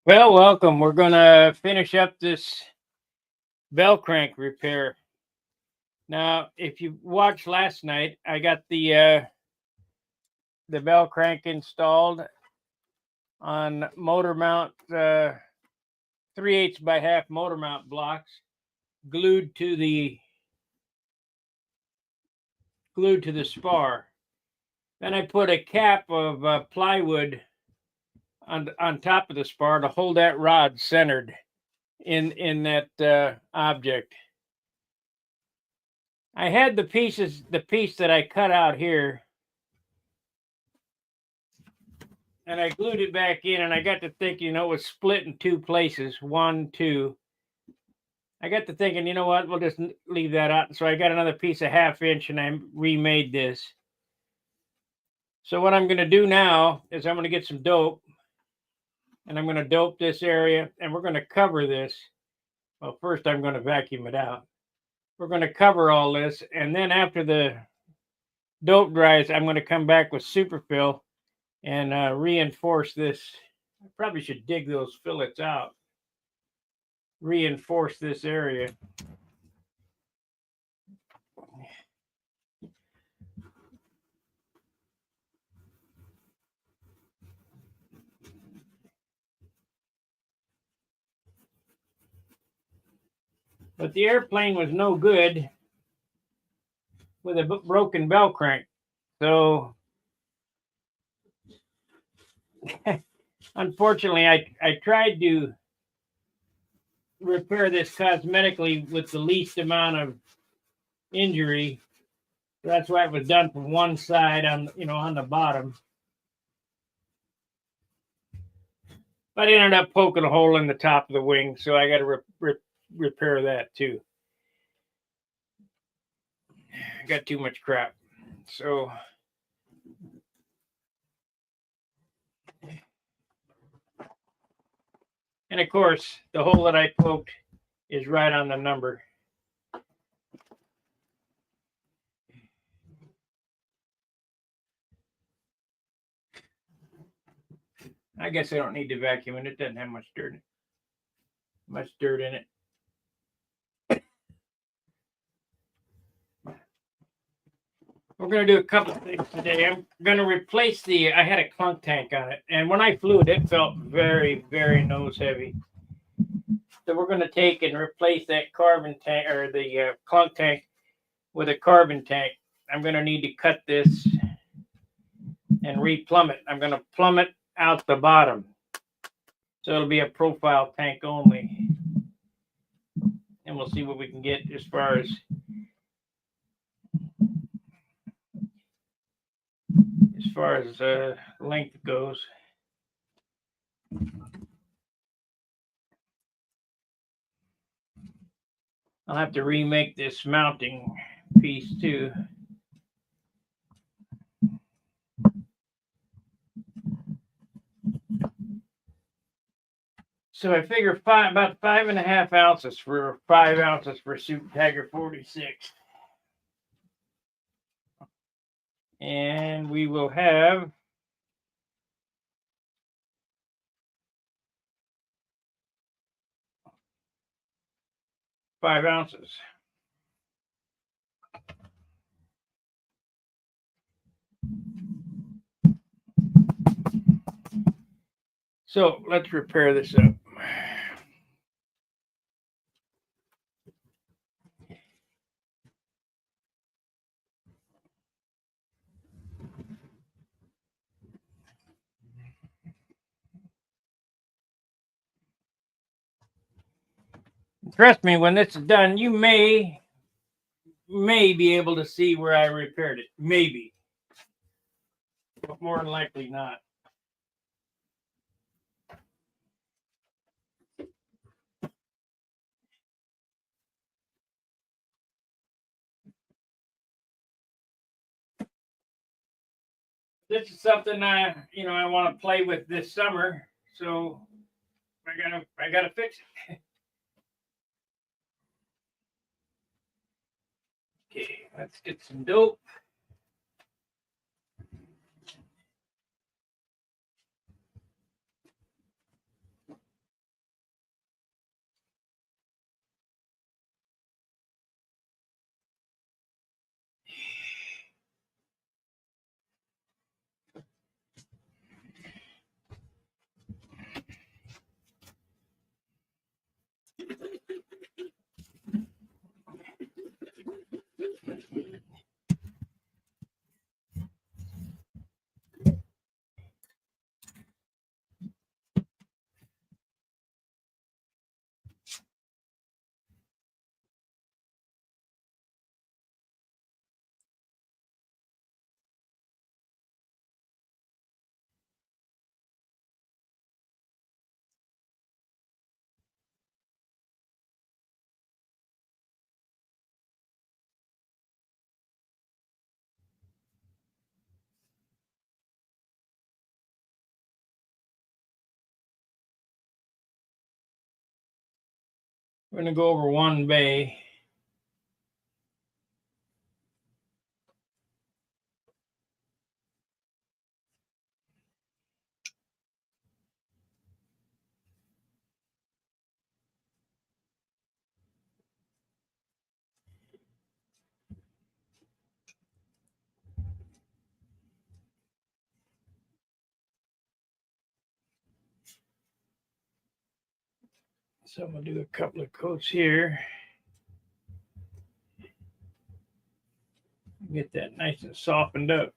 Well, welcome. We're going to finish up this bell crank repair. Now, if you watched last night, I got the bell crank installed on motor mount 3/8 by half motor mount blocks glued to the spar. Then I put a cap of plywood on top of the spar to hold that rod centered in that object. I had the piece that I cut out here, and I glued it back in, and I got to thinking, it was split in two places, 1, 2. I got to thinking, you know what, we'll just leave that out. So I got another piece of 1/2 inch, and I remade this. So what I'm going to do now is I'm going to get some dope, and I'm going to dope this area, and we're going to cover this. Well, first I'm going to vacuum it out. We're going to cover all this, and then after the dope dries, I'm going to come back with superfill and reinforce this. I probably should dig those fillets out. Reinforce this area. But the airplane was no good with a broken bell crank. So unfortunately, I tried to repair this cosmetically with the least amount of injury. That's why it was done from one side on the bottom. But I ended up poking a hole in the top of the wing, so I got to repair that too. I got too much crap. So and of course, the hole that I poked is right on the number. I guess I don't need to vacuum it. It doesn't have much dirt in it. We're going to do a couple of things today. I'm going to replace I had a clunk tank on it, and when I flew it, it felt very, very nose heavy. So we're going to take and replace that carbon tank, or the clunk tank, with a carbon tank. I'm going to need to cut this and replumb it. I'm going to plumb it out the bottom. So it'll be a profile tank only. And we'll see what we can get as far as length goes. I'll have to remake this mounting piece too. So I figure about 5.5 ounces for 5 ounces for Super Tiger 46. And we will have 5 ounces. So let's repair this up. Trust me, when this is done, you may be able to see where I repaired it. Maybe. But more than likely not. This is something I want to play with this summer, so I gotta fix it. Okay, let's get some dope. We're going to go over one bay. So I'm going to do a couple of coats here. Get that nice and softened up.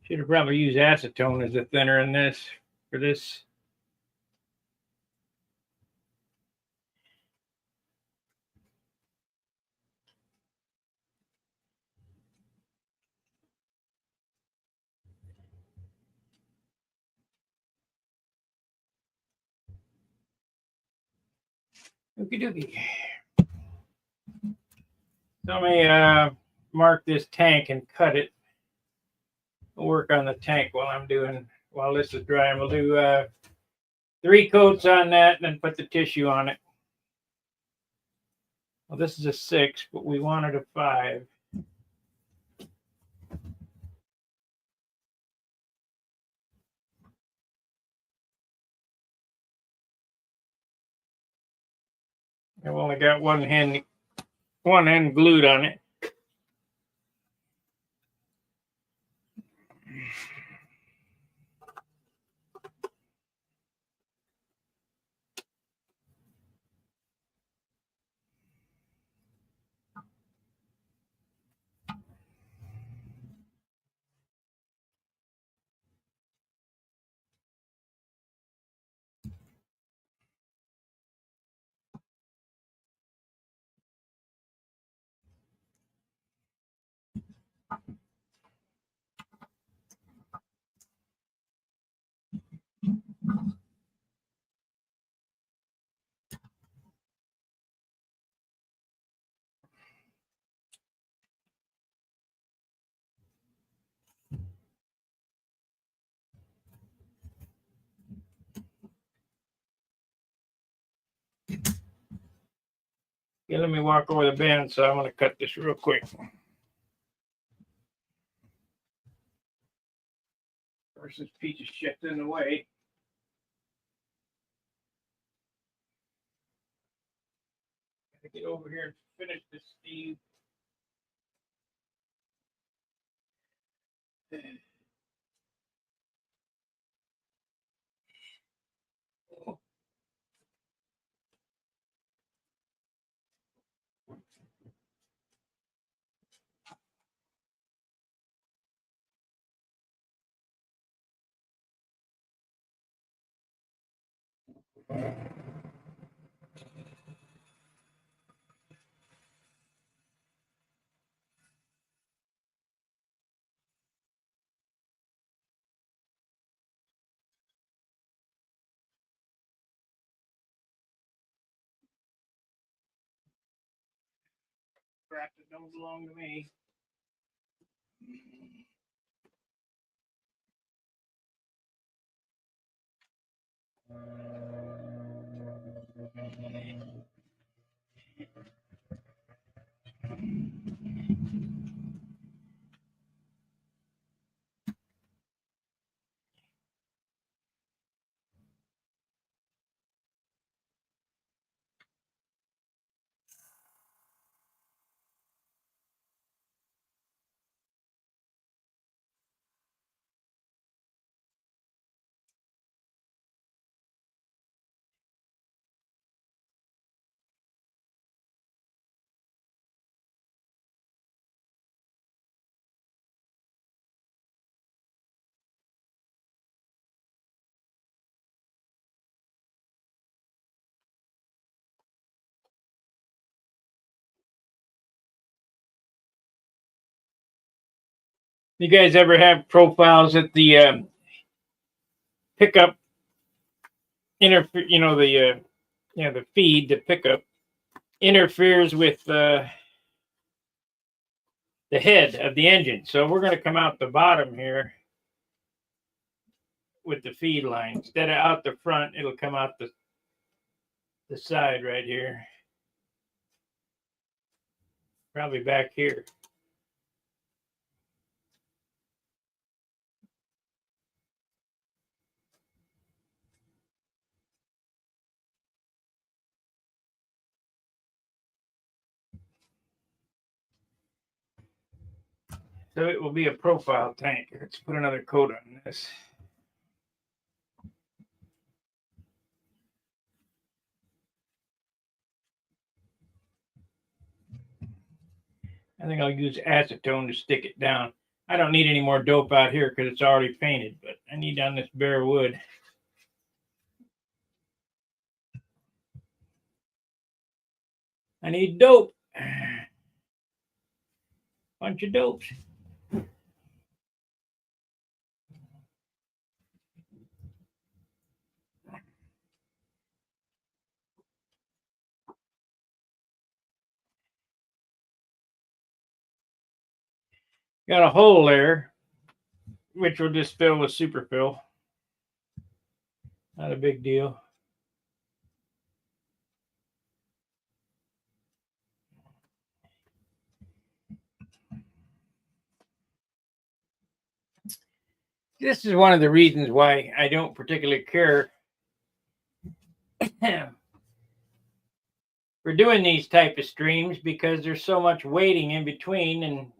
Should have probably used acetone as a thinner in this for this. Okie dokie. So let me mark this tank and cut it. I'll work on the tank while this is drying. We'll do 3 coats on that and then put the tissue on it. Well, this is a 6, but we wanted a 5. I've only got one end glued on it. Okay, let me walk over the bend, so I'm going to cut this real quick. Of course, this piece of shit's in the way. Gotta get over here and finish this, Steve. Crap that don't belong to me. You guys ever have profiles at the pickup interfere? You know, the feed, the pickup interferes with the head of the engine. So we're going to come out the bottom here with the feed line. Instead of out the front, it'll come out the side right here. Probably back here. So it will be a profile tank. Let's put another coat on this. I think I'll use acetone to stick it down. I don't need any more dope out here because it's already painted, but I need on this bare wood. I need dope. Bunch of dopes. Got a hole there, which will just fill with superfill. Not a big deal. This is one of the reasons why I don't particularly care for doing these type of streams, because there's so much waiting in between, and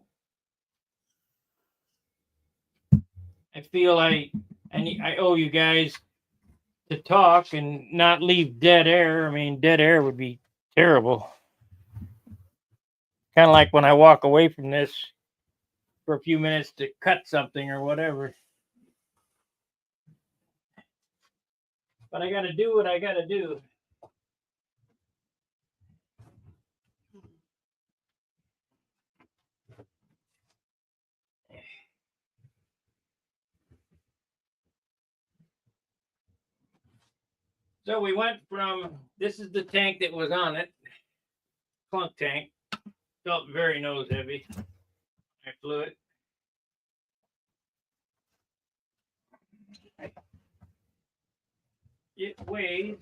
I feel I owe you guys to talk and not leave dead air. I mean, dead air would be terrible. Kind of like when I walk away from this for a few minutes to cut something or whatever. But I got to do what I got to do. So we went from, this is the tank that was on it, clunk tank. Felt very nose heavy. I flew it. It weighs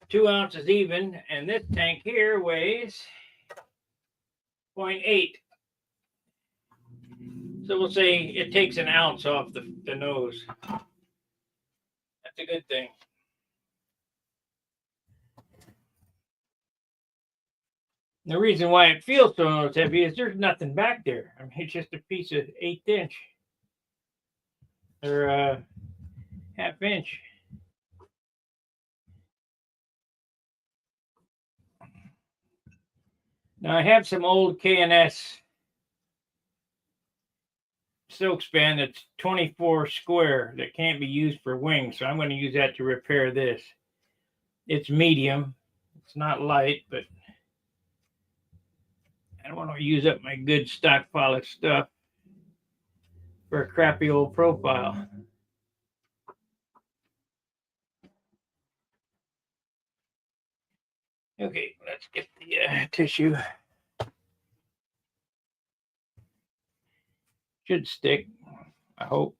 2 ounces even, and this tank here weighs 0.8. So we'll say it takes an ounce off the nose. That's a good thing. The reason why it feels so nose heavy is there's nothing back there. I mean, it's just a piece of 1/8 inch or 1/2 inch. Now I have some old K&S silk span that's 24 square that can't be used for wings, so I'm going to use that to repair this. It's medium. It's not light, but I don't want to use up my good stockpile of stuff for a crappy old profile. Okay, let's get the tissue. Should stick, I hope.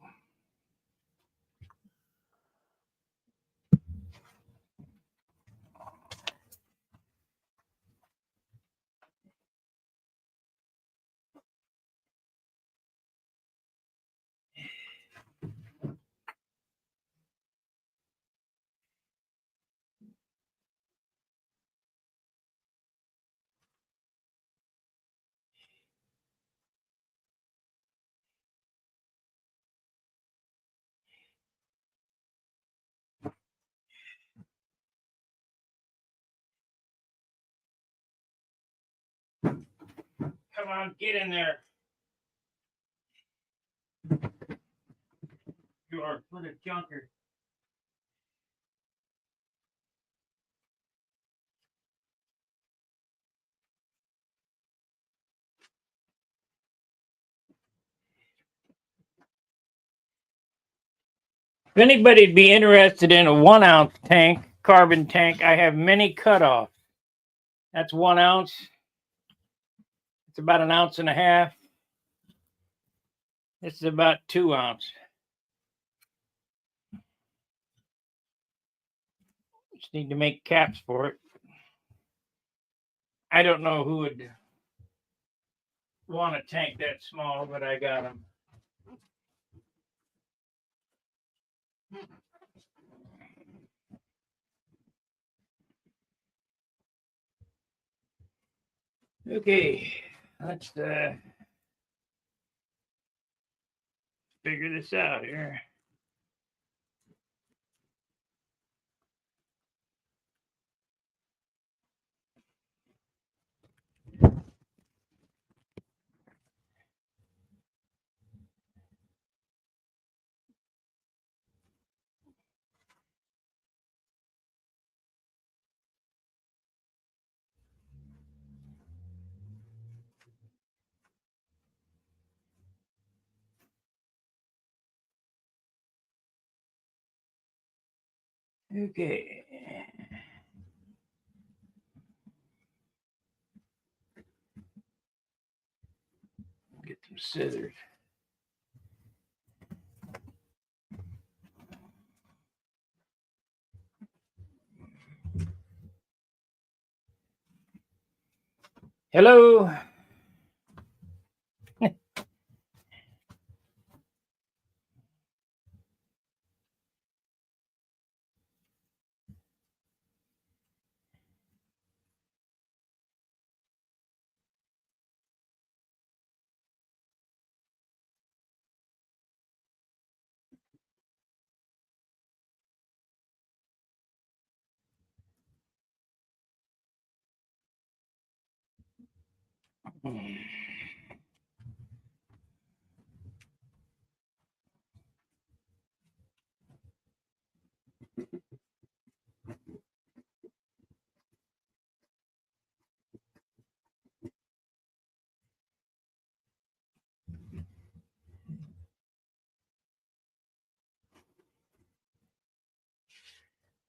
Come on, get in there. You are a little junker. If anybody'd be interested in a 1 ounce tank, carbon tank, I have many cutoffs. That's 1 ounce. It's about 1.5 ounces. This is about 2 ounces. Just need to make caps for it. I don't know who would want a tank that small, but I got them. Okay, let's figure this out here. Okay. Get some scissors. Hello.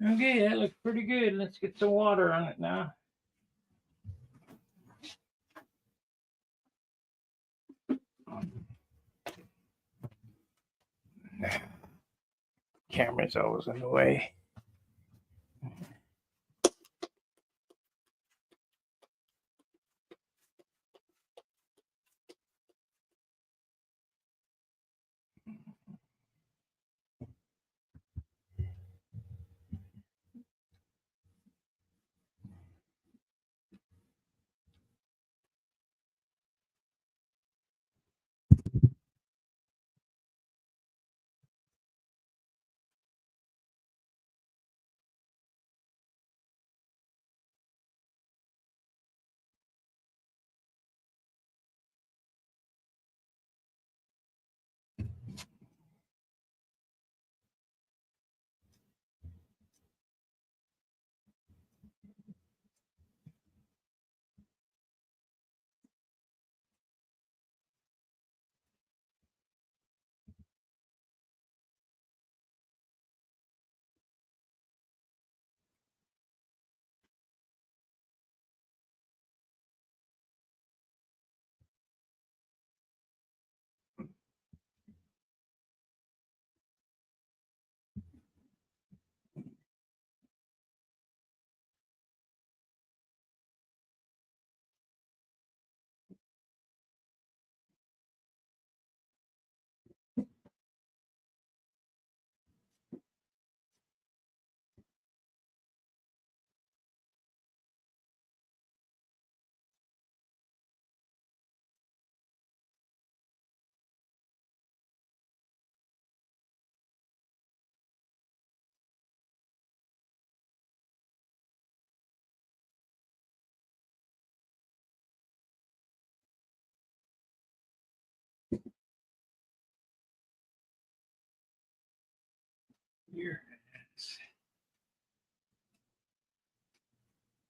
Okay, that looks pretty good. Let's get some water on it now. Camera's always in the way. Here.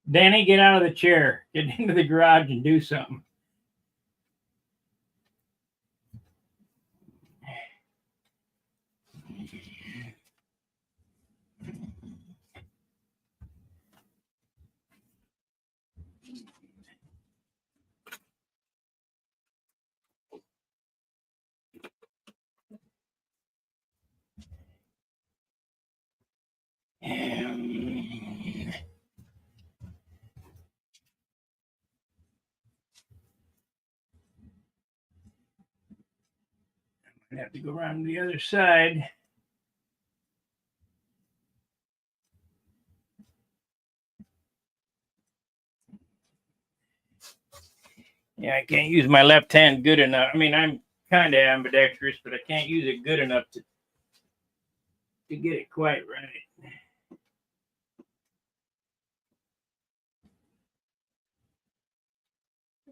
Danny, get out of the chair. Get into the garage and do something. I have to go around the other side. Yeah, I can't use my left hand good enough. I mean, I'm kind of ambidextrous, but I can't use it good enough to get it quite right.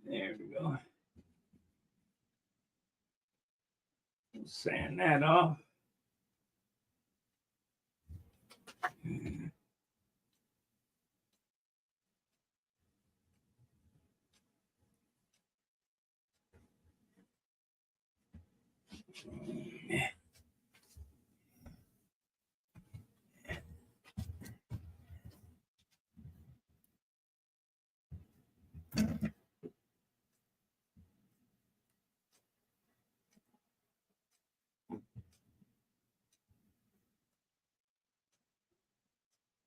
There we go. Sand that off.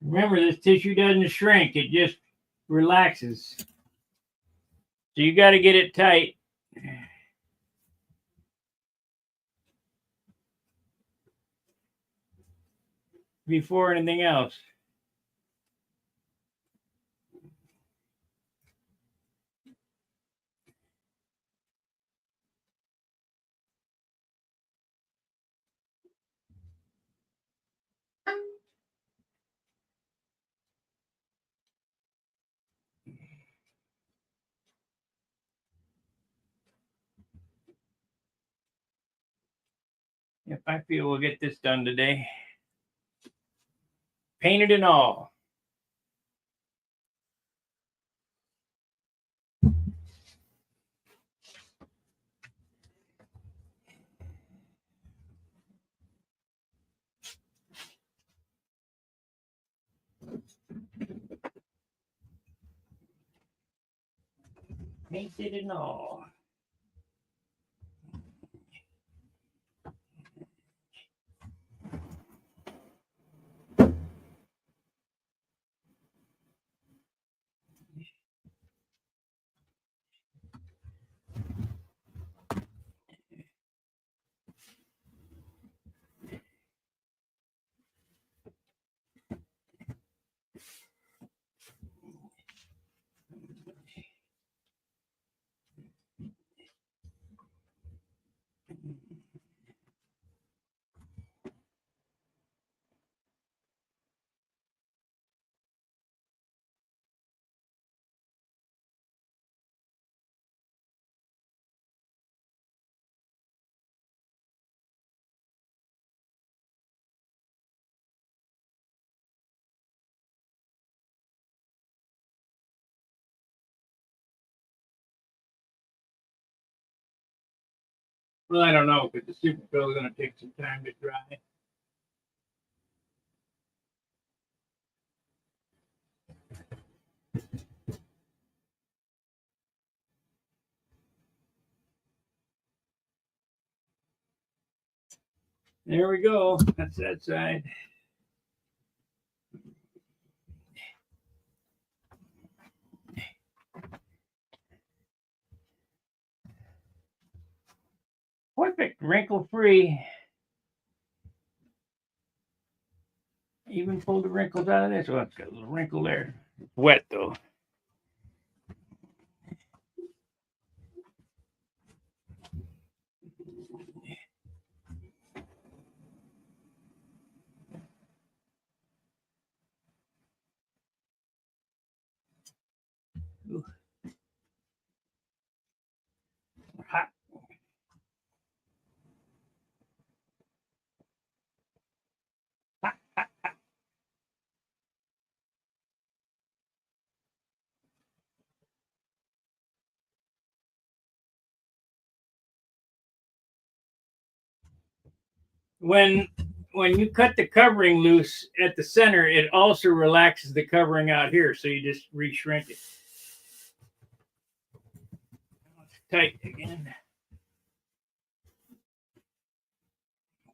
Remember, this tissue doesn't shrink, it just relaxes. So you got to get it tight. Before anything else. If I feel we'll get this done today. Painted and all. Painted and all. Well, I don't know, because the super fill is going to take some time to dry. There we go. That's that side. Perfect, wrinkle-free. Even pulled the wrinkles out of this. Well, it's got a little wrinkle there. It's wet, though. Ooh. Hot. When you cut the covering loose at the center, it also relaxes the covering out here, so you just re-shrink it. It's tight again.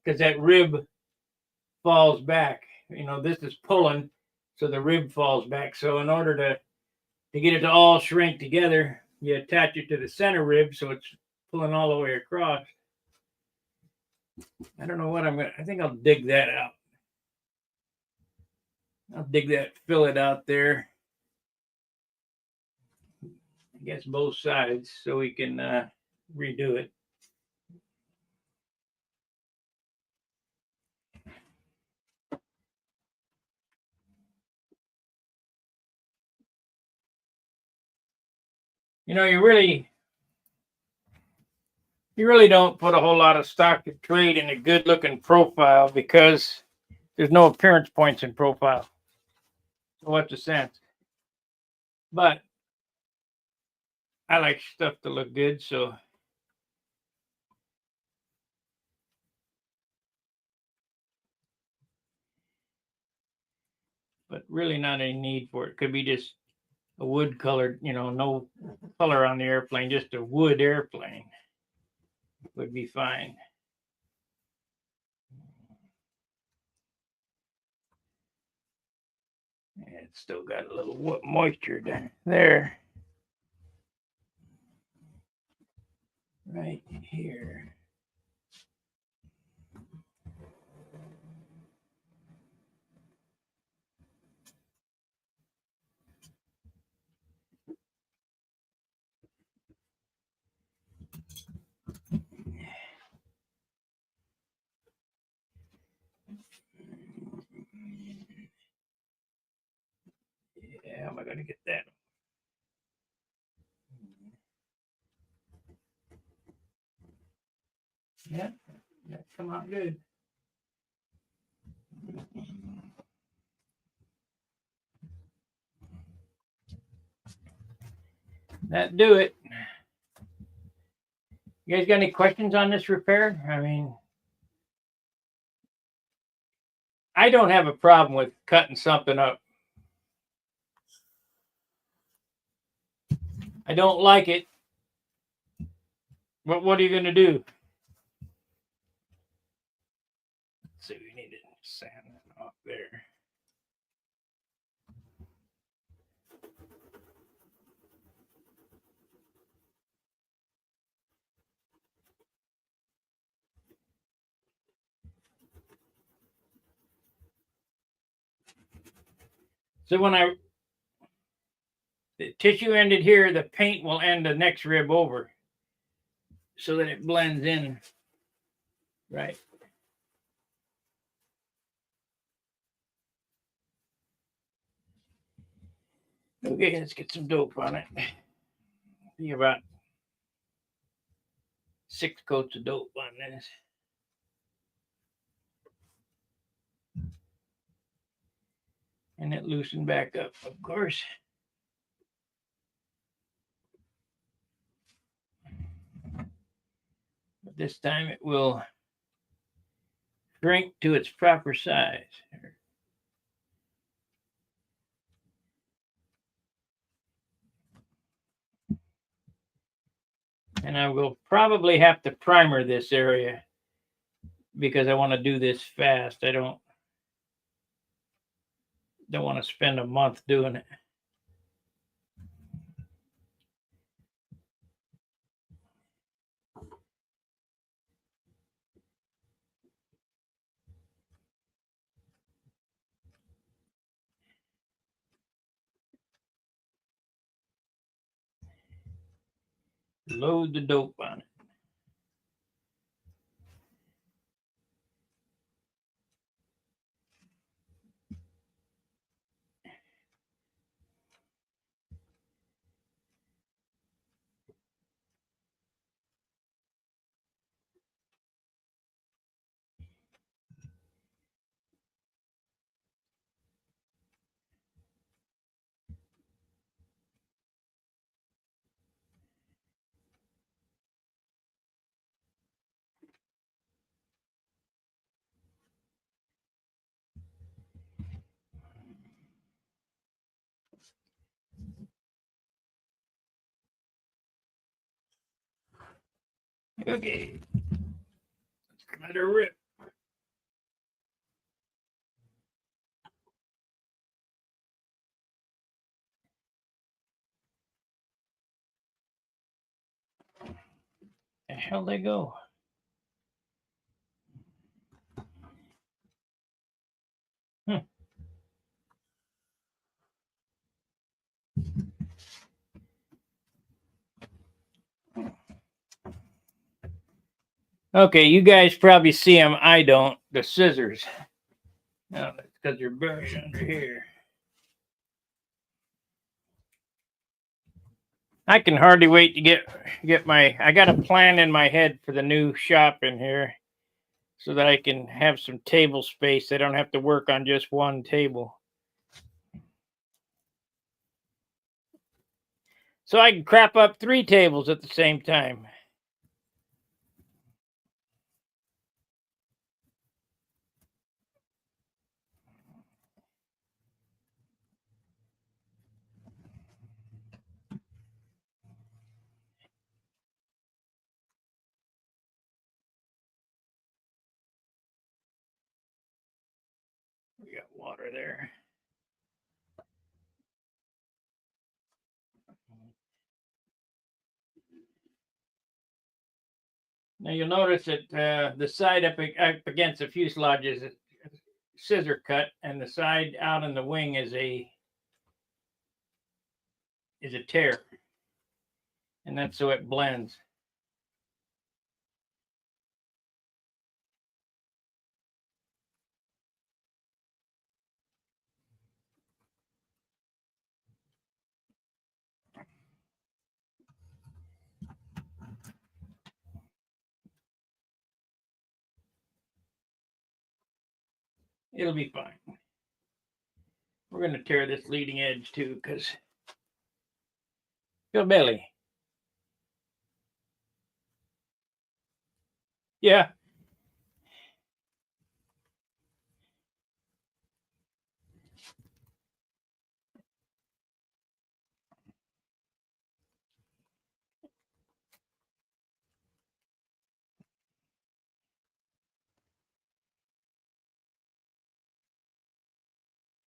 Because that rib falls back. You know, this is pulling, so the rib falls back. So in order to get it to all shrink together, you attach it to the center rib so it's pulling all the way across. I don't know what I'm gonna. I think I'll dig that out. I'll dig that fillet out there. I guess both sides so we can redo it. You know, you really don't put a whole lot of stock to trade in a good looking profile because there's no appearance points in profile. So what's the sense? But I like stuff to look good, so but really not any need for it. Could be just a wood colored, you know, no color on the airplane, just a wood airplane would be fine. And it's still got a little moisture down there. Right here. Yeah, how am I going to get that? Yeah, that come out good. That do it. You guys got any questions on this repair? I mean, I don't have a problem with cutting something up. I don't like it. But what are you going to do? Let's see, we need to sand that off there. So when the tissue ended here, the paint will end the next rib over so that it blends in. Right. Okay, let's get some dope on it. Be about 6 coats of dope on this. And it loosened back up, of course. But this time it will shrink to its proper size. And I will probably have to primer this area because I want to do this fast. I don't want to spend a month doing it. Load the dope on it. Okay. Let's let her rip. the hell they go? Okay, you guys probably see them. I don't. The scissors. No, that's because they're buried under here. I can hardly wait to get my. I got a plan in my head for the new shop in here, so that I can have some table space. I don't have to work on just one table. So I can crap up 3 tables at the same time. We got water there. Now you'll notice that the side up against the fuselage is a scissor cut, and the side out in the wing is a tear, and that's so it blends. It'll be fine. We're going to tear this leading edge too, because go belly. Yeah.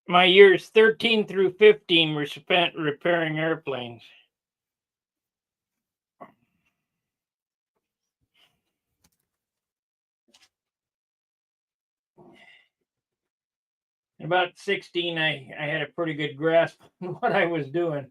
My years 13 through 15 were spent repairing airplanes. About 16, I had a pretty good grasp on what I was doing.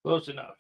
Close enough.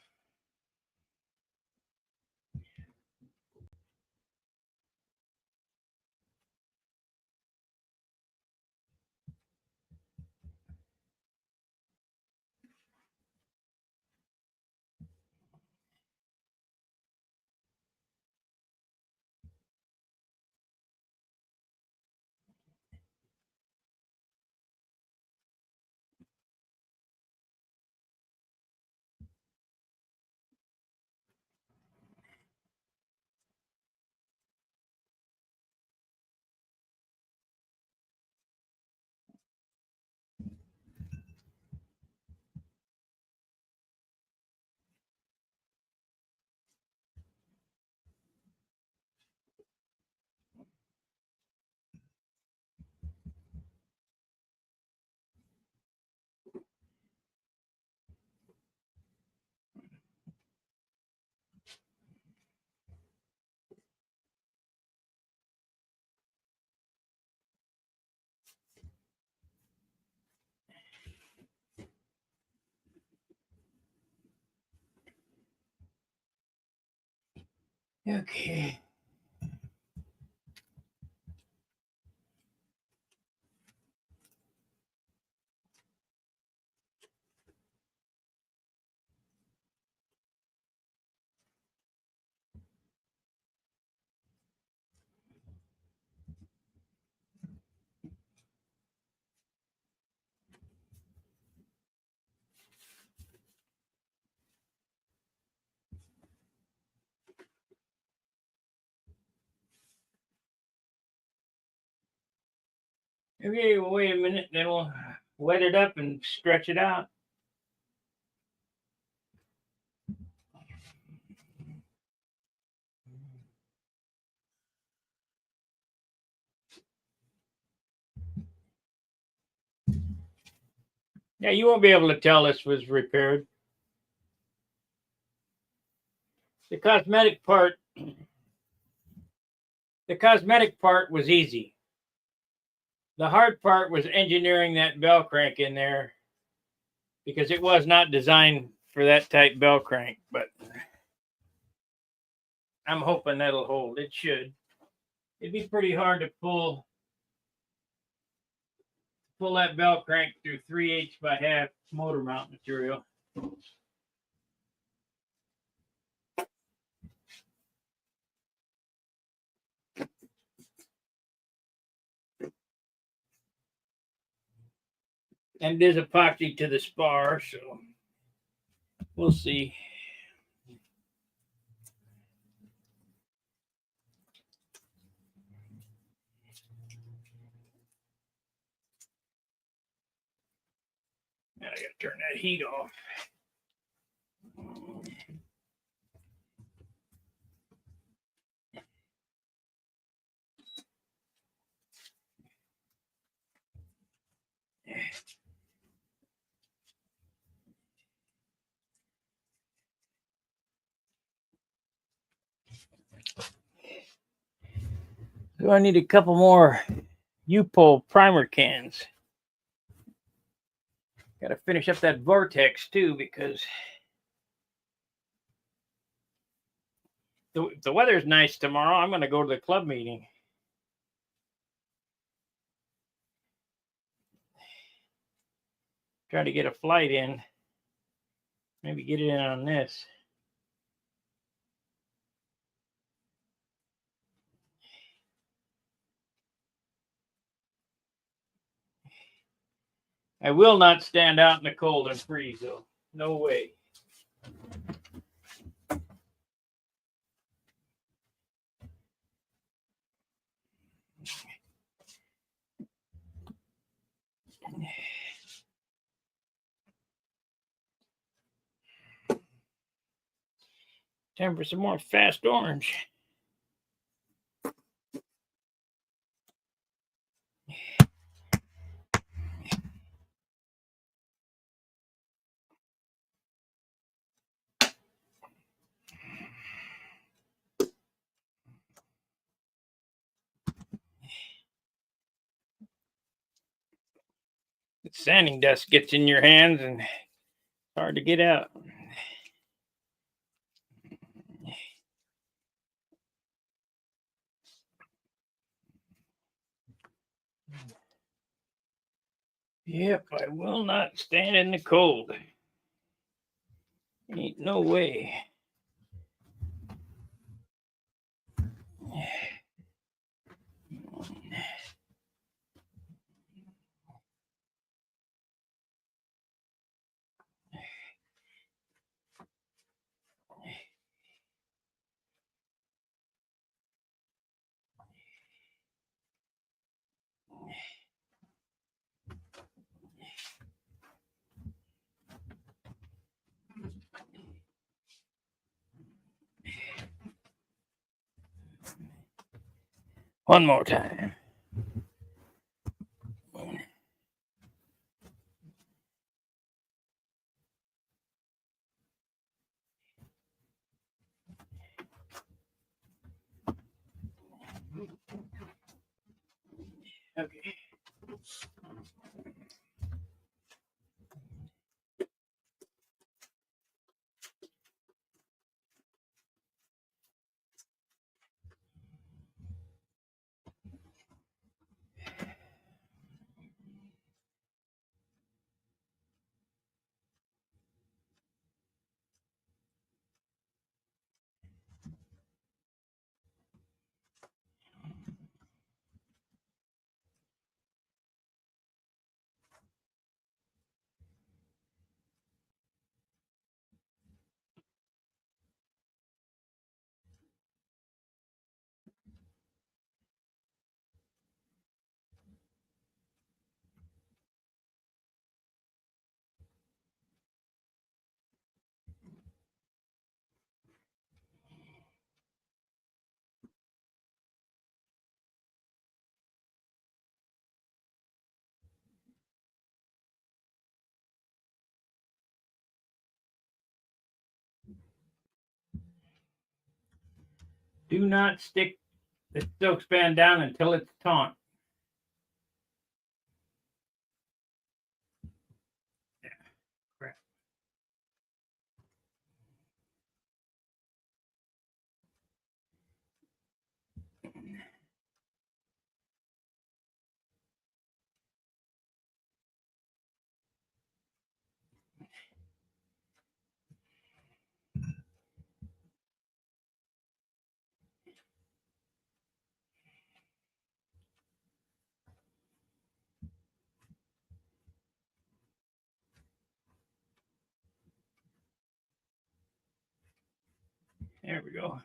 Okay. Okay, well, wait a minute. Then we'll wet it up and stretch it out. Yeah, you won't be able to tell this was repaired. The cosmetic part was easy. The hard part was engineering that bell crank in there because it was not designed for that type bell crank, but I'm hoping that'll hold. It should. It'd be pretty hard to pull that bell crank through 3/8 by half motor mount material. And there's epoxy to the spar, so we'll see. Now I gotta turn that heat off. So I need a couple more U-Pole primer cans. Got to finish up that vortex too because the weather's nice tomorrow. I'm going to go to the club meeting. Try to get a flight in. Maybe get it in on this. I will not stand out in the cold and freeze, though. No way. Time for some more fast orange. The sanding dust gets in your hands and it's hard to get out. Yep, I will not stand in the cold. Ain't no way. One more time. Okay. Do not stick the silk span down until it's taut. Yeah, crap. There we go.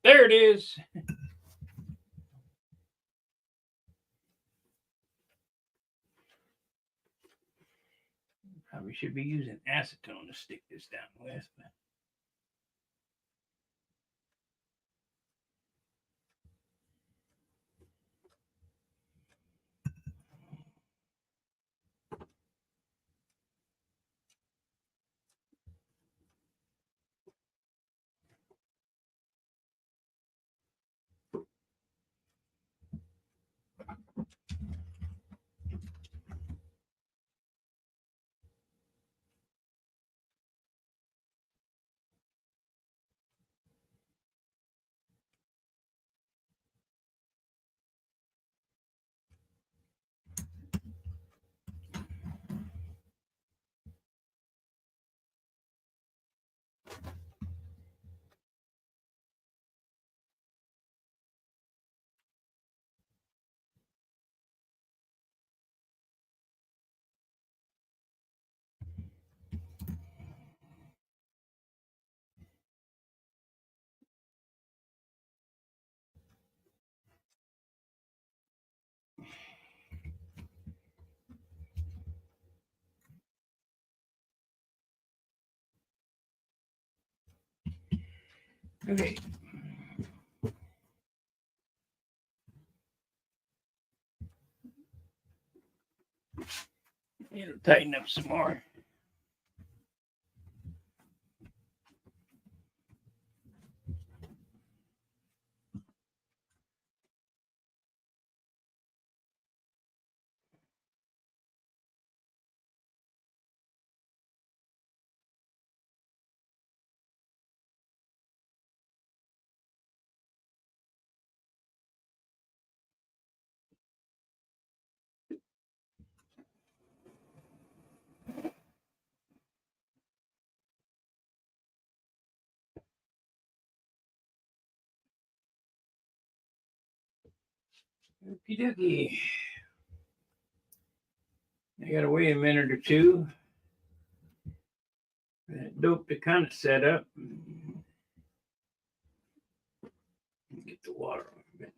There it is. Probably should be using acetone to stick this down with. But... Okay. It'll tighten up some more. Okie dokie. I gotta wait a minute or two for that dope to kind of set up. Get the water on a bit.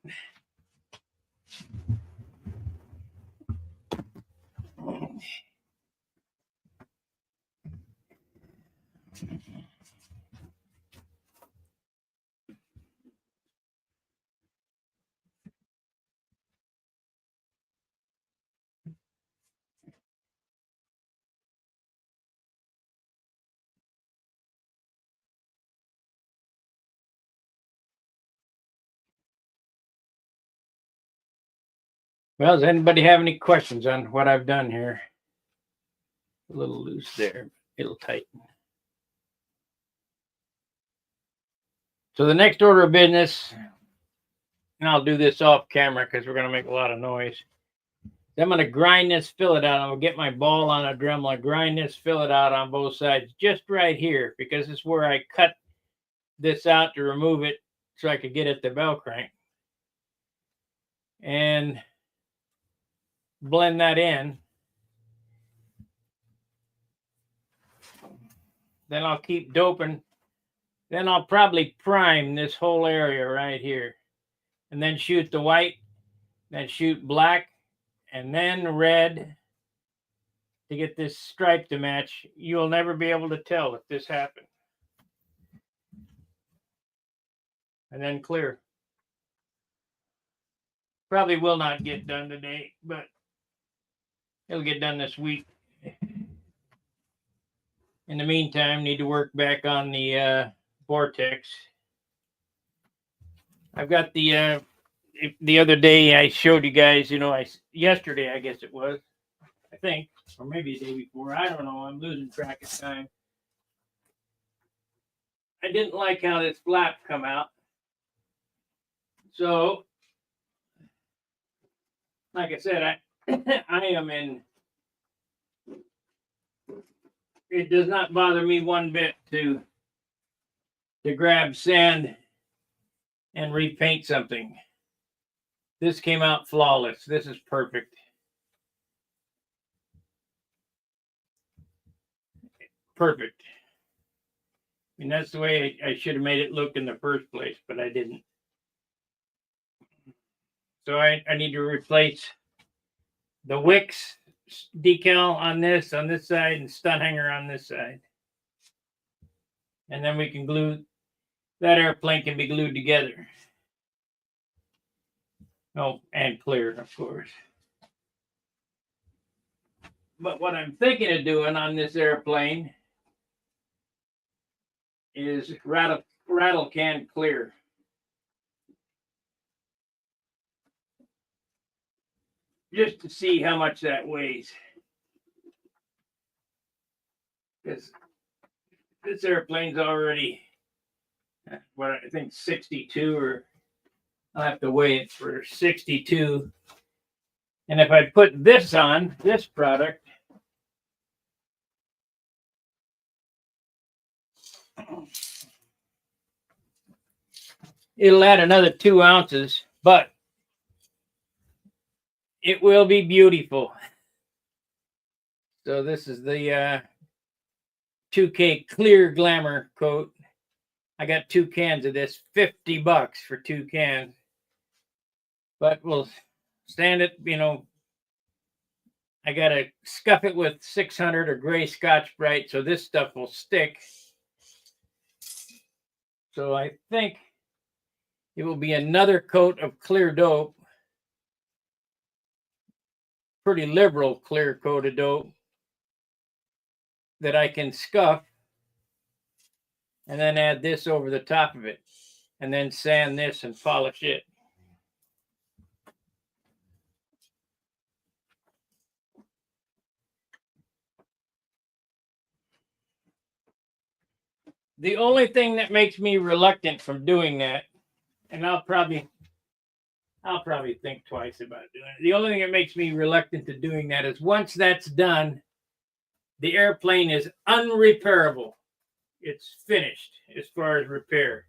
Well, does anybody have any questions on what I've done here? A little loose there. It'll tighten. So the next order of business, and I'll do this off camera because we're going to make a lot of noise. I'm going to grind this fillet out. I'm going to get my ball on a drum. I'll grind this fillet out on both sides, just right here, because it's where I cut this out to remove it so I could get at the bell crank. And blend that in. Then I'll keep doping. Then I'll probably prime this whole area right here. And then shoot the white, then shoot black, and then red to get this stripe to match. You'll never be able to tell if this happened. And then clear. Probably will not get done today, but it'll get done this week. In the meantime, need to work back on the vortex. I've got the other day I showed you guys, yesterday I guess it was, I think, or maybe the day before. I don't know. I'm losing track of time. I didn't like how this flap come out. So, like I said, I am in. It does not bother me one bit to grab sand and repaint something. This came out flawless. This is perfect. Perfect. I mean, that's the way I should have made it look in the first place, but I didn't. So I need to replace the wicks decal on this side and stun hanger on this side. And then we can glue, that airplane can be glued together. Oh, and clear, of course. But what I'm thinking of doing on this airplane is rattle can clear. Just to see how much that weighs. Because this airplane's already, what I think 62, or I'll have to weigh it for 62. And if I put this on, this product, it'll add another 2 ounces, but it will be beautiful. So this is the 2K Clear Glamour coat. I got 2 cans of this, $50 for 2 cans. But we'll stand it, I got to scuff it with 600 or gray Scotch-Brite so this stuff will stick. So I think it will be another coat of clear dope. Pretty liberal clear coat of dope that I can scuff and then add this over the top of it and then sand this and polish it. The only thing that makes me reluctant from doing that, and I'll probably think twice about doing it. The only thing that makes me reluctant to doing that is once that's done, the airplane is unrepairable. It's finished as far as repair.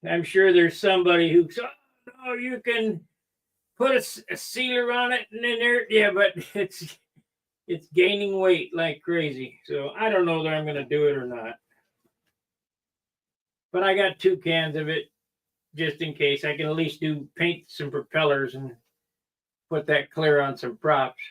I'm sure there's somebody who's, oh, you can put a sealer on it and then there, yeah, but it's gaining weight like crazy. So I don't know that I'm going to do it or not. But I got 2 cans of it just in case. I can at least paint some propellers and put that clear on some props.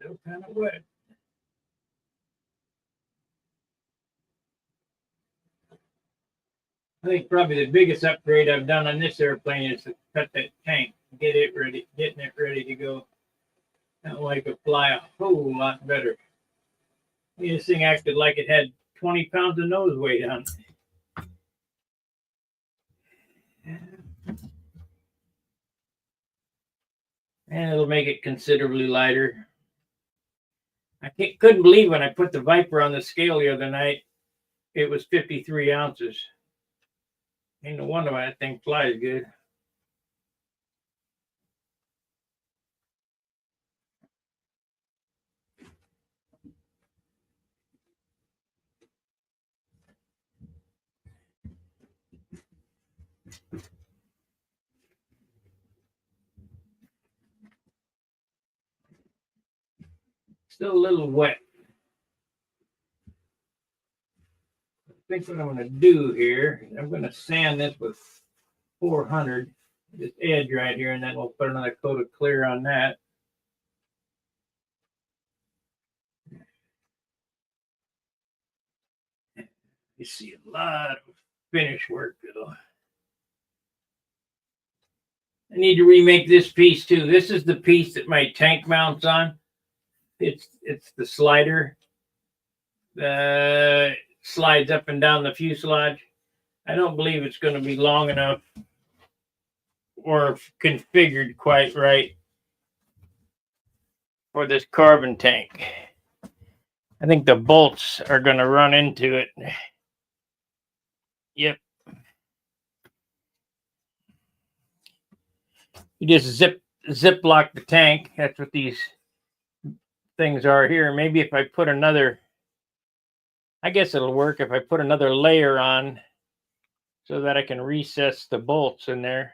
Still kind of wet. I think probably the biggest upgrade I've done on this airplane is to cut that tank, getting it ready to go. That way could fly a whole lot better. This thing acted like it had 20 pounds of nose weight on it. And it'll make it considerably lighter. I couldn't believe when I put the VIPER on the scale the other night, it was 53 ounces. Ain't no wonder why that thing flies good. Still a little wet. I think what I'm going to do here, I'm going to sand this with 400, this edge right here, and then we'll put another coat of clear on that. You see a lot of finish work though. I need to remake this piece too. This is the piece that my tank mounts on. It's the slider. Slides up and down the fuselage. I don't believe it's going to be long enough or configured quite right for this carbon tank. I think the bolts are going to run into it. Yep. You just zip lock the tank. That's what these things are here. Maybe if I put another, I guess it'll work if I put another layer on so that I can recess the bolts in there.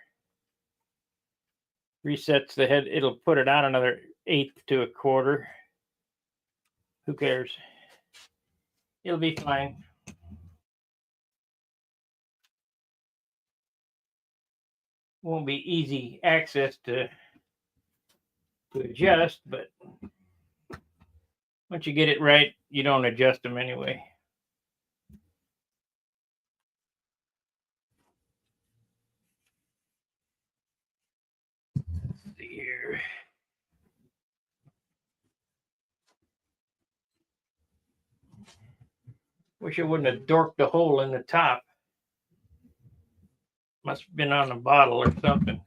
Resets the head. It'll put it out another 1/8 to 1/4. Who cares? It'll be fine. Won't be easy access to adjust, but once you get it right, you don't adjust them anyway. Let's see here. Wish I wouldn't have dorked the hole in the top. Must have been on a bottle or something.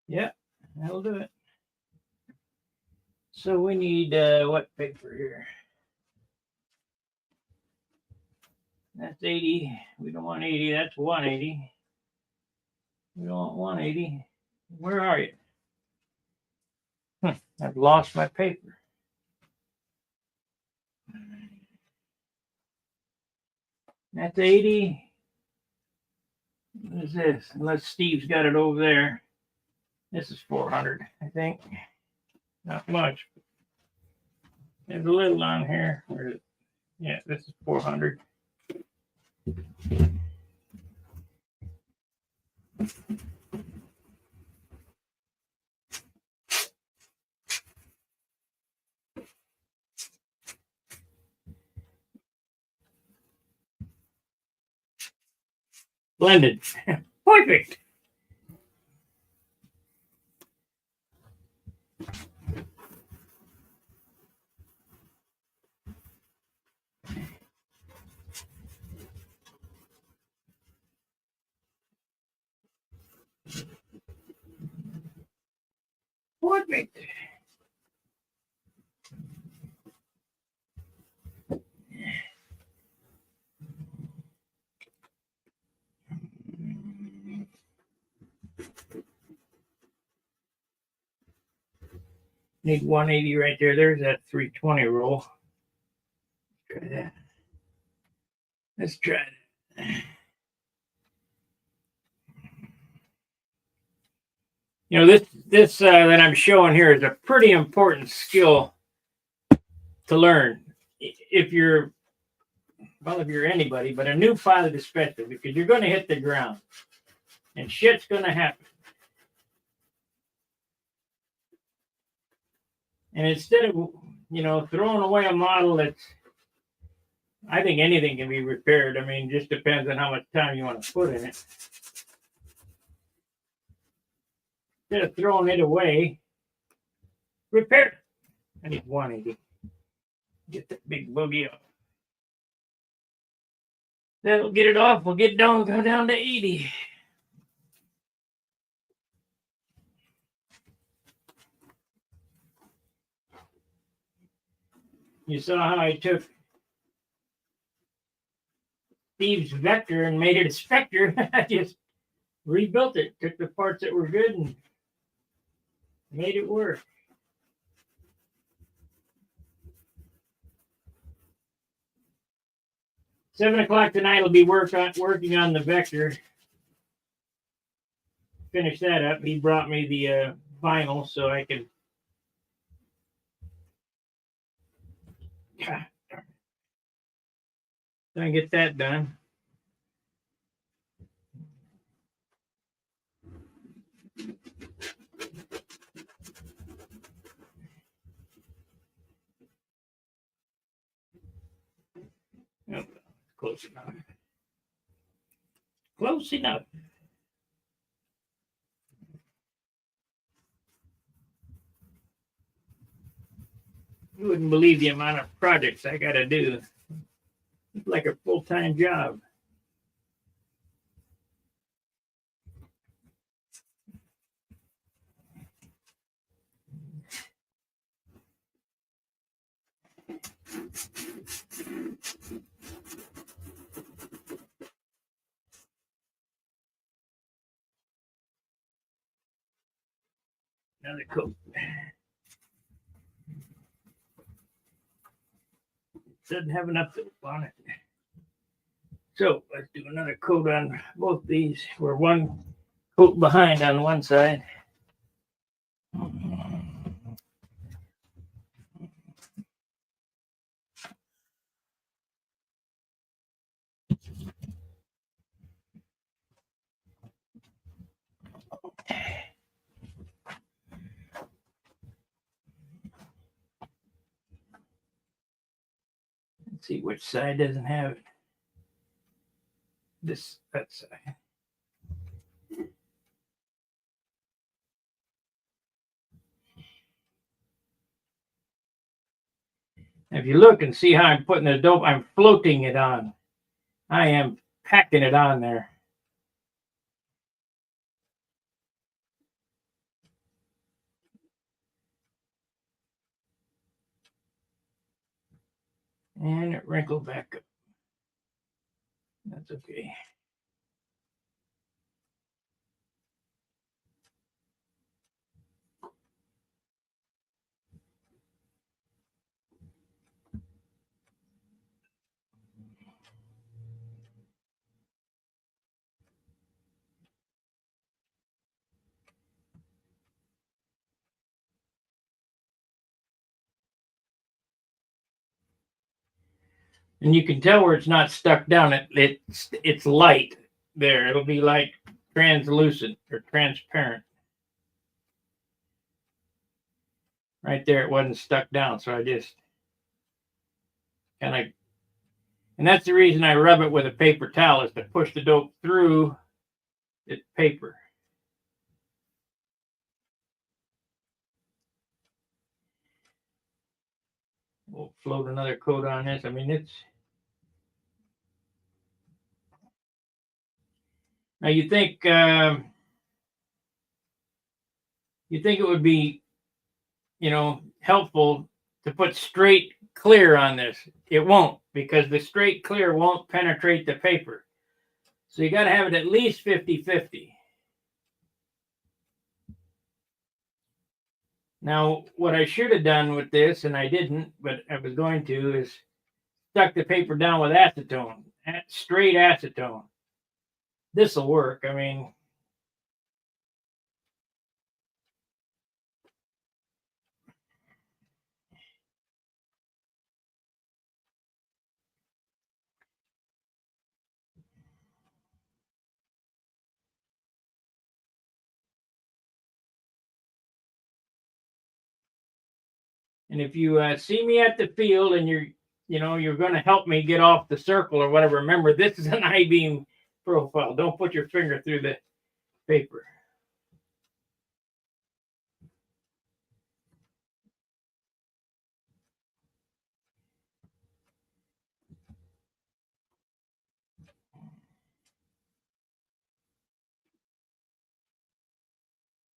Yeah, that'll do it. So we need what paper here? That's 80. We don't want 80. That's 180. We don't want 180. Where are you? I've lost my paper. That's 80. What is this? Unless Steve's got it over there. This is 400, I think. Not much. There's a little on here. Yeah, this is 400. Blended. Perfect. Perfect. Need 180 right there. There's that 320 roll. Try that. Let's try that. You know, this that I'm showing here is a pretty important skill to learn. If you're well, if you're anybody, but a new pilot especially, because you're going to hit the ground and shit's going to happen. And instead of, throwing away a model that's, I think anything can be repaired. I mean, just depends on how much time you want to put in it. Instead of throwing it away, repair it. I need 180. Get that big boogie off. That'll get it off. We'll get down, go down to 80. You saw how I took Steve's Vector and made it a Spectre. I just rebuilt it, took the parts that were good and made it work. 7 o'clock tonight will be working on the Vector. Finish that up. He brought me the vinyl so I can. God, so I can get that done. Oh, close enough. Close enough. You wouldn't believe the amount of projects I got to do. It's like a full-time job. Another coat. Doesn't have enough soap on it. So let's do another coat on both these. We're one coat behind on one side. Let's see which side doesn't have it. That side. If you look and see how I'm putting the dope, I'm floating it on. I am packing it on there. And it wrinkled back up. That's okay. And you can tell where it's not stuck down. It's light there. It'll be like translucent or transparent. Right there, it wasn't stuck down. So I just kind of, and that's the reason I rub it with a paper towel, is to push the dope through the paper. We'll float another coat on this. I mean, it's. Now you think it would be, helpful to put straight clear on this. It won't, because the straight clear won't penetrate the paper. So you got to have it at least 50-50. Now, what I should have done with this, and I didn't, but I was going to, is stuck the paper down with acetone, straight acetone. This will work. I mean, And if you see me at the field and you're going to help me get off the circle or whatever, remember this is an I-beam profile. Don't put your finger through the paper.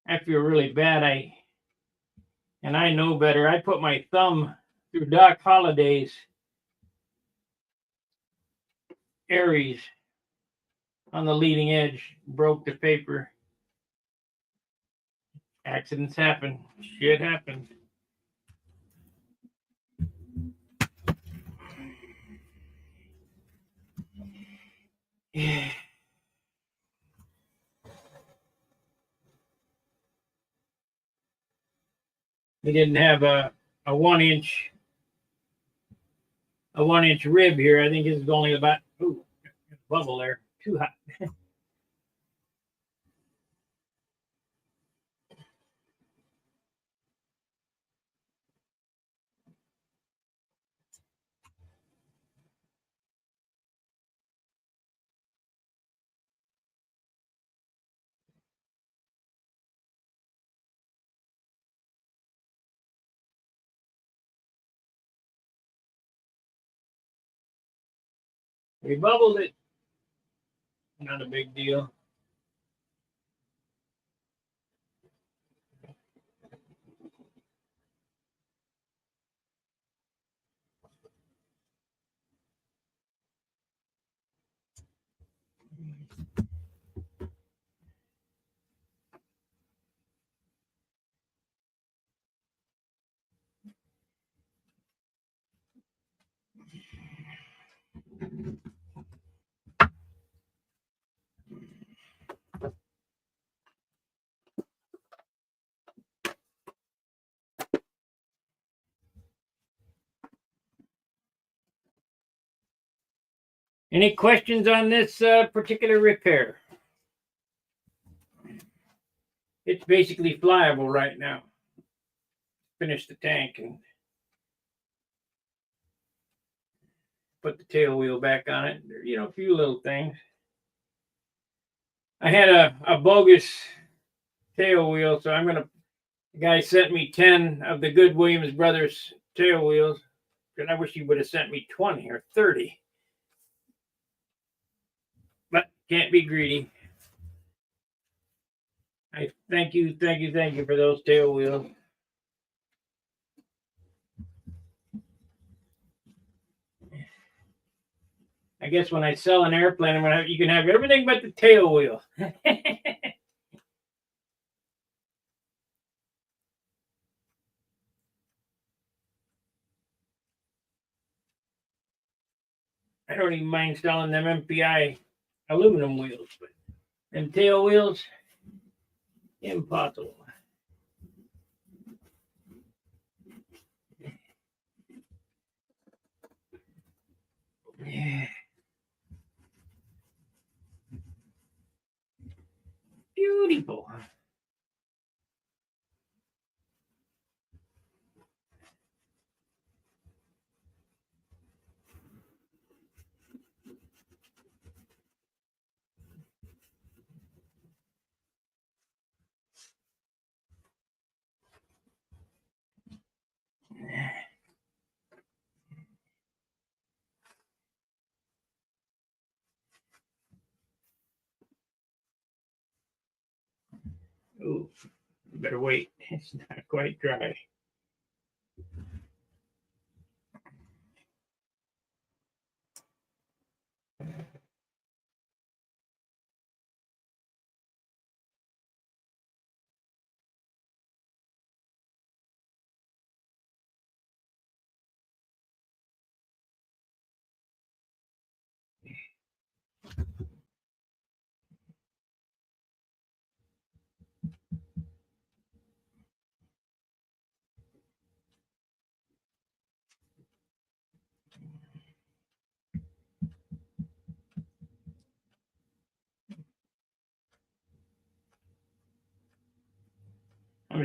I feel really bad. I know better. I put my thumb through Doc Holliday's Aries on the leading edge, broke the paper. Accidents happen. Shit happens. Yeah. He didn't have a 1 inch rib here. I think this is only about bubble there. Too hot. We bubbled it. Not a big deal. Any questions on this particular repair? It's basically flyable right now. Finish the tank and put the tail wheel back on it. A few little things. I had a bogus tail wheel, so the guy sent me 10 of the good Williams Brothers tail wheels. And I wish he would have sent me 20 or 30. But can't be greedy. I thank you for those tail wheels. I guess when I sell an airplane, you can have everything but the tail wheel. I don't even mind selling them MPI aluminum wheels, but them tail wheels, impossible. Yeah. Beautiful. Ooh, better wait. It's not quite dry.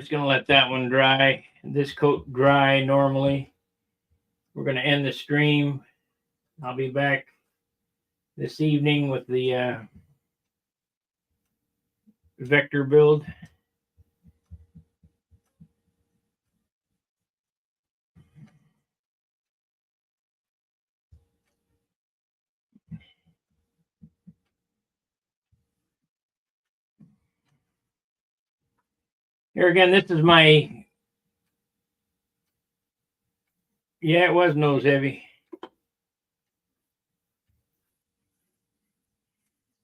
just going to let that one dry. This coat dry normally. We're going to end the stream. I'll be back this evening with the vector build. Here again, this is my, yeah, it was nose heavy.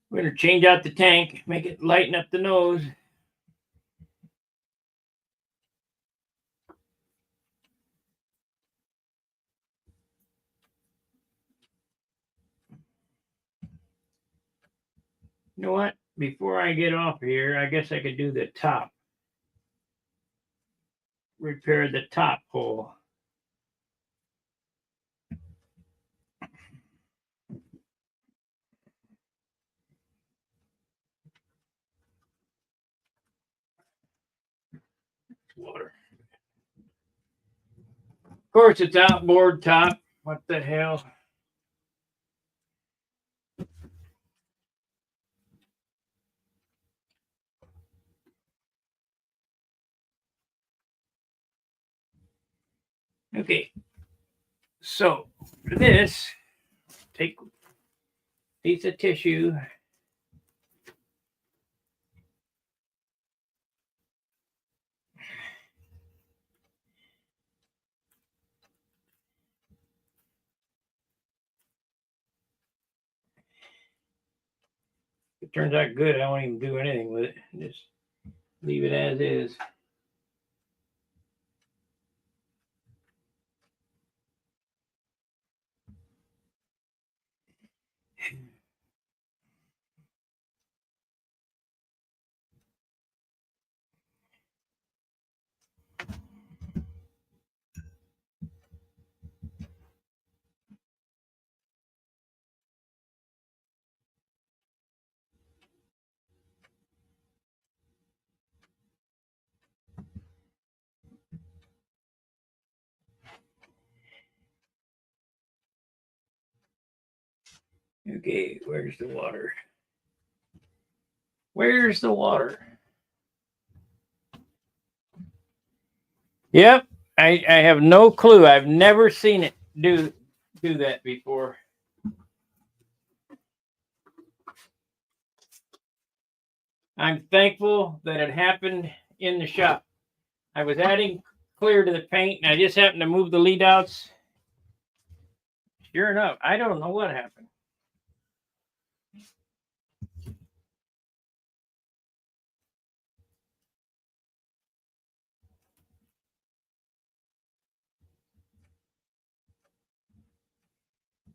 We're going to change out the tank, make it lighten up the nose. You know what? Before I get off here, I guess I could do the top. Repair the top hole. Water. Of course, it's outboard top. What the hell? Okay. So for this, take a piece of tissue. If it turns out good, I won't even do anything with it. Just leave it as is. Okay, where's the water? Where's the water? Yep, I have no clue. I've never seen it do that before. I'm thankful that it happened in the shop. I was adding clear to the paint, and I just happened to move the lead outs. Sure enough, I don't know what happened.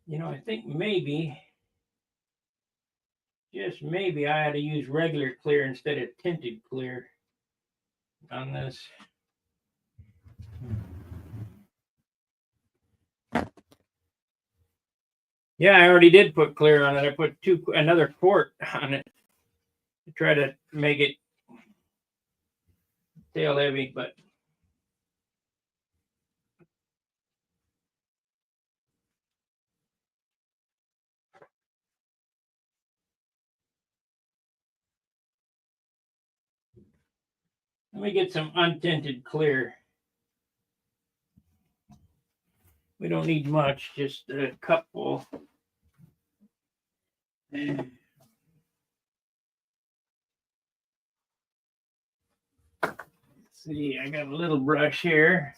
You know, I think maybe, just maybe, I had to use regular clear instead of tinted clear on this. Yeah, I already did put clear on it. I put another quart on it to try to make it tail heavy, but let me get some untinted clear. We don't need much, just a cupful. Let's see, I got a little brush here.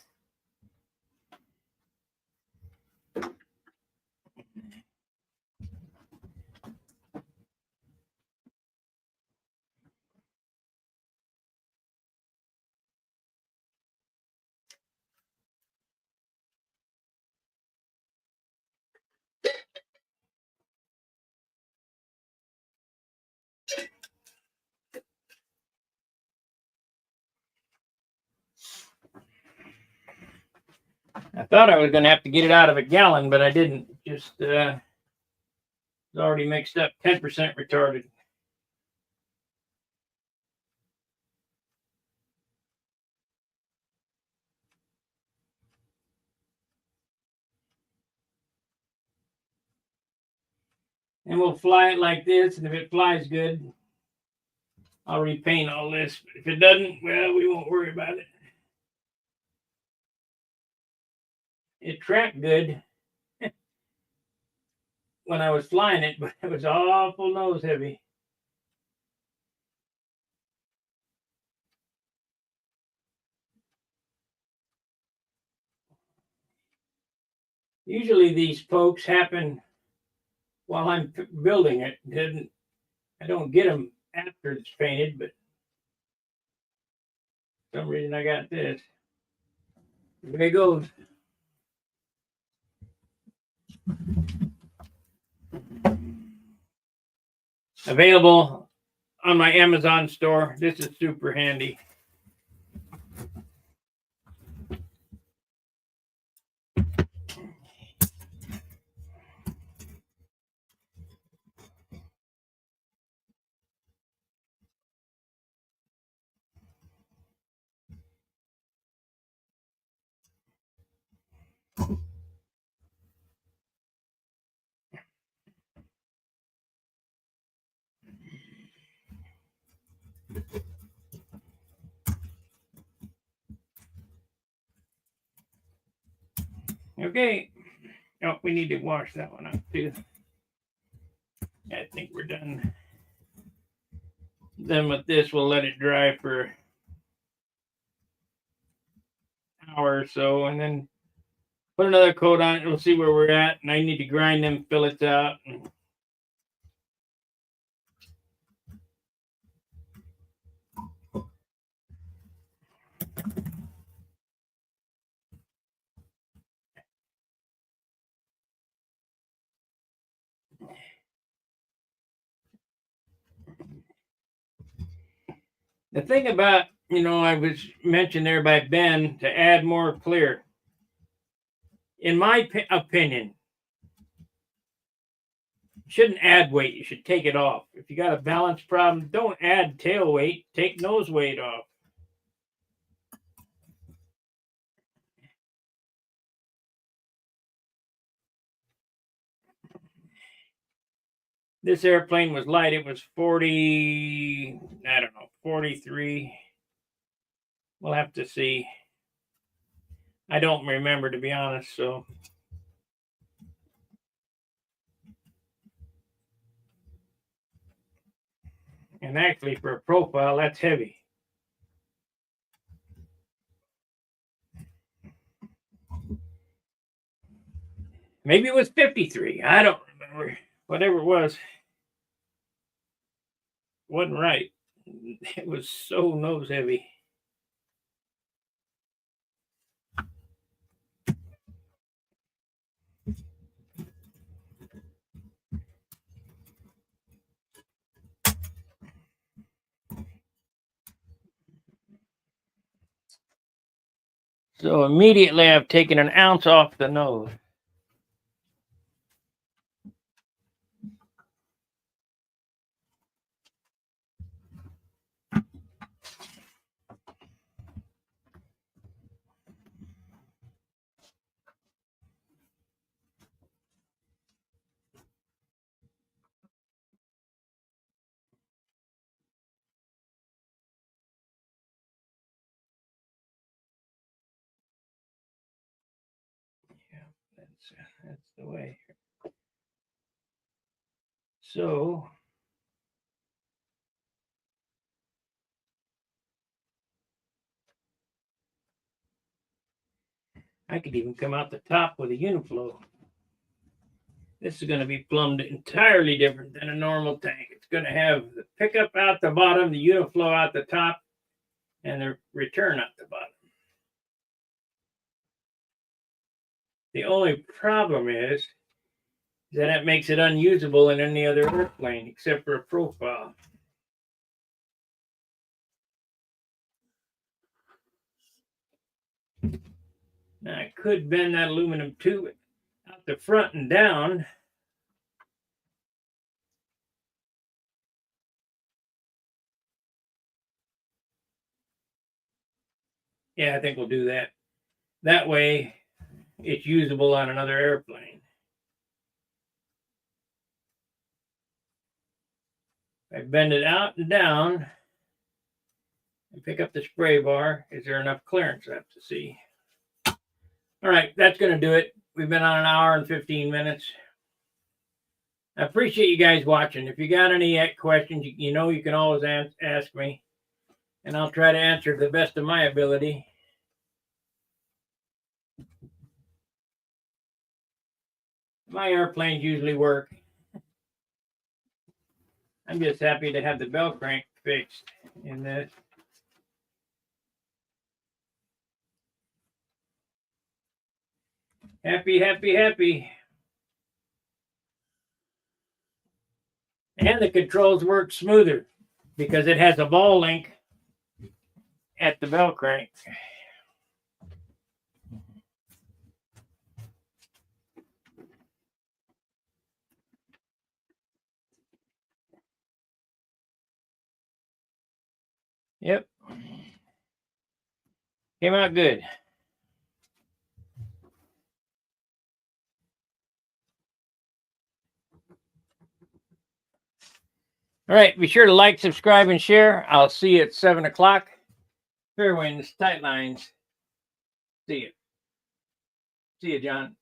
I thought I was going to have to get it out of a gallon, but I didn't. Just it's already mixed up, 10% retarded. And we'll fly it like this, and if it flies good, I'll repaint all this. But if it doesn't, well, we won't worry about it. It tracked good when I was flying it, but it was awful nose heavy. Usually these pokes happen while I'm building it. I don't get them after it's painted, but for some reason I got this. There it goes. Available on my Amazon store. This is super handy. Okay. Oh, we need to wash that one up too. I think we're done. Then with this, we'll let it dry for an hour or so, and then put another coat on it. We'll see where we're at, and I need to grind them fillets out. The thing about, I was mentioned there by Ben to add more clear. In my opinion, you shouldn't add weight. You should take it off. If you got a balance problem, don't add tail weight. Take nose weight off. This airplane was light. It was 40, 43. We'll have to see. I don't remember, to be honest, so. And actually, for a profile, that's heavy. Maybe it was 53. I don't remember. Whatever it was, wasn't right. It was so nose heavy. So immediately I've taken an ounce off the nose. Yeah, that's the way. So I could even come out the top with a uniflow. This is going to be plumbed entirely different than a normal tank. It's going to have the pickup out the bottom, the uniflow out the top, and the return out the bottom. The only problem is that it makes it unusable in any other airplane except for a profile. Now I could bend that aluminum tube out the front and down. Yeah, I think we'll do that. That way it's usable on another airplane. I bend it out and down and pick up the spray bar. Is there enough clearance? I have to see. All right, that's going to do it. We've been on an hour and 15 minutes. I appreciate you guys watching. If you got any questions, you know you can always ask me, and I'll try to answer to the best of my ability. My airplanes usually work. I'm just happy to have the bell crank fixed in this. Happy, happy, happy. And the controls work smoother because it has a ball link at the bell crank. Yep. Came out good. All right. Be sure to like, subscribe, and share. I'll see you at 7 o'clock. Fair winds, tight lines. See you. See you, John.